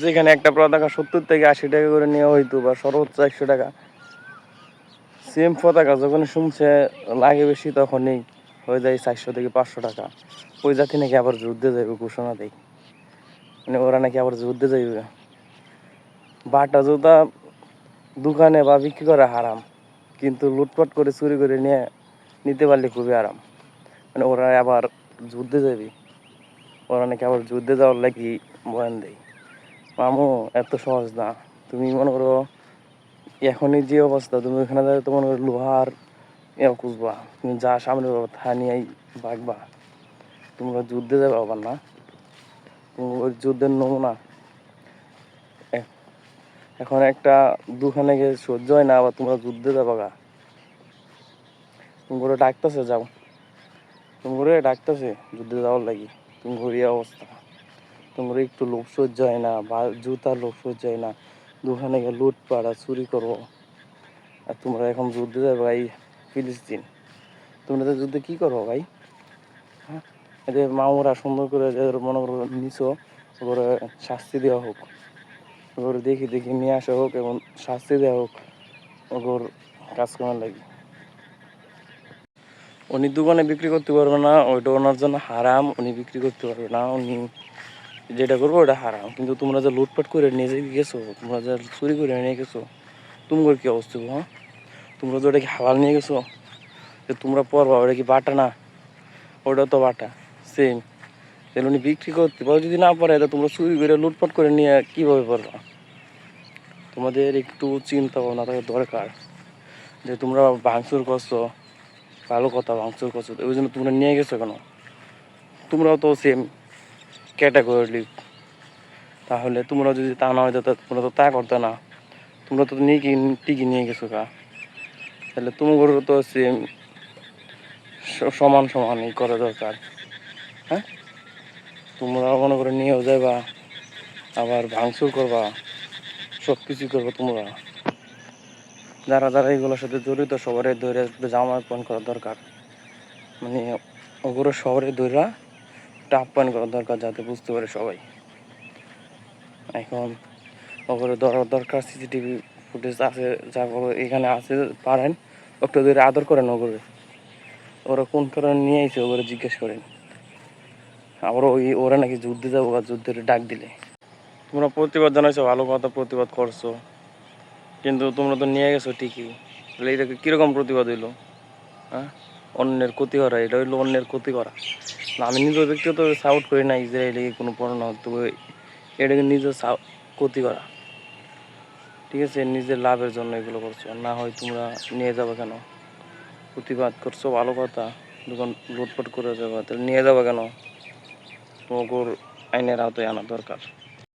যেখানে একটা পতাকা 70 থেকে 80 টাকা করে নেওয়া হইতো বা সর্বোচ্চ 100 টাকা, সেম পতাকা যখন শুনছে লাগে বেশি তখনই হয়ে যায় 400 থেকে 500 টাকা। ওই জাতি নাকি আবার যুদ্ধে যাইবে ঘোষণা দেয়, মানে ওরা নাকি আবার যুদ্ধে যাইবে। বাটা জুতা দোকানে বা বিক্রি করা হারাম, কিন্তু লুটপাট করে চুরি করে নিতে পারলে খুবই আরাম। মানে ওরা আবার যুদ্ধে যাবে, ওরা নাকি আবার যুদ্ধে যাওয়ার লাগি বয়ান দেয়। মামু এত সহজ না। তুমি মনে করো এখনই যে অবস্থা, তুমি ওইখানে যাবে তো মনে করো লোহার খুঁজবা, তুমি যা সামনে পাবা তা নিয়েই ভাগবা। তোমরা যুদ্ধে যাবে আবার না, তুমি ওই যুদ্ধের নমুনা। এখন একটা দোকানে গিয়ে সহ্য হয় না, আবার তোমরা যুদ্ধে যাবা গা। তুমি করে ডাকতেছে যাও, তুমি করে ডাকতেছে যুদ্ধে যাওয়ার লাগি, তুমি ঘুরিয়ে অবস্থা। তোমার একটু লোভ সহ্য হয় না, বা জুতার লোভ সহ্য হয় না, দোকানে গিয়ে লুটপাট আর চুরি করো। আর তোমরা এখন যুদ্ধে যাবে ভাই ফিলিস্তিন। তোমরা তো যুদ্ধে কি করো ভাই? হ্যাঁ, এদের মামুরা সুন্দর করে মনে করো নিছো, ওগুলো শাস্তি দেওয়া হোক, ওগুলো দেখি দেখি নিয়ে আসা হোক এবং শাস্তি দেওয়া হোক ওগুলোর কাজ করার লাগে। উনি দোকানে বিক্রি করতে পারবে না, ওইটা ওনার জন্য হারাম, উনি বিক্রি করতে পারবে না। উনি যেটা করবো ওটা হারাম। কিন্তু তোমরা যে লুটপাট করে নিয়ে গেছো, তোমরা যে চুরি করে নিয়ে গেছো, তোমার কি অবস্থা? হ্যাঁ, তোমরা যে ওটা কি হালাল নিয়ে গেছো, যে তোমরা পরবা ওটা কি বাটা না? ওটা তো বাটা সেম। তাহলে উনি বিক্রি করতে পারো, যদি না পারে তো তোমরা চুরি করে লুটপাট করে নিয়ে কীভাবে পারবা? তোমাদের একটু চিন্তা ভাবনা থাকা দরকার, যে তোমরা ভাঙচুর করছো, ভালো কথা, ভাঙচুর করছো, ওই জন্য তোমরা নিয়ে গেছো কেন? তোমরাও তো সেম ক্যাটাগরি। তাহলে তোমরা যদি তা না হয়তো তোমরা তো তা করতে না, তোমরা তো টিকি নিয়ে গেছো কা। তাহলে তোমার তো সেম সমান সমানই করা দরকার। হ্যাঁ, তোমরা মনে করে নিয়েও যাবা, আবার ভাঙচুর করবা, সব কিছু করবো তোমরা। যারা যারা এগুলোর সাথে জড়িত সবারই ধরে জামা আপ্যায়ন করা দরকার। মানে ওগুলো শহরে ধরা একটা আপ্যায়ন করা দরকার, যাতে বুঝতে পারে সবাই। এখন ওগুলো ধরার দরকার, সিসিটিভি ফুটেজ আছে, যা এখানে আছে পারেন ওটা ধরে আদর করেন। ওগুলো ওরা কোন কারণে নিয়ে আইছে ওগুলো জিজ্ঞেস করেন। আবার ওরা নাকি যুদ্ধে যাবো বা যুদ্ধের ডাক দিলে তোমরা প্রতিবাদ জানাইছো, ভালো কথা, প্রতিবাদ করছো, কিন্তু তোমরা তো নিয়ে গেছো ঠিকই। তাহলে এটাকে কীরকম প্রতিবাদ হইলো? হ্যাঁ, অন্যের ক্ষতি করা, এটা হইলো অন্যের ক্ষতি করা। আমি নিজের ব্যক্তিগত সাপোর্ট করি না ইসরায়েলি কোনো পণ্য, তবে এটাকে নিজের ক্ষতি করা। ঠিক আছে, নিজের লাভের জন্য এগুলো করছো, না হয় তোমরা নিয়ে যাবে কেন? প্রতিবাদ করছো ভালো কথা, দোকান লুটপাট করে যাবে, তাহলে নিয়ে যাবে কেন? তোমাকে আইনের আওতায় আনা দরকার।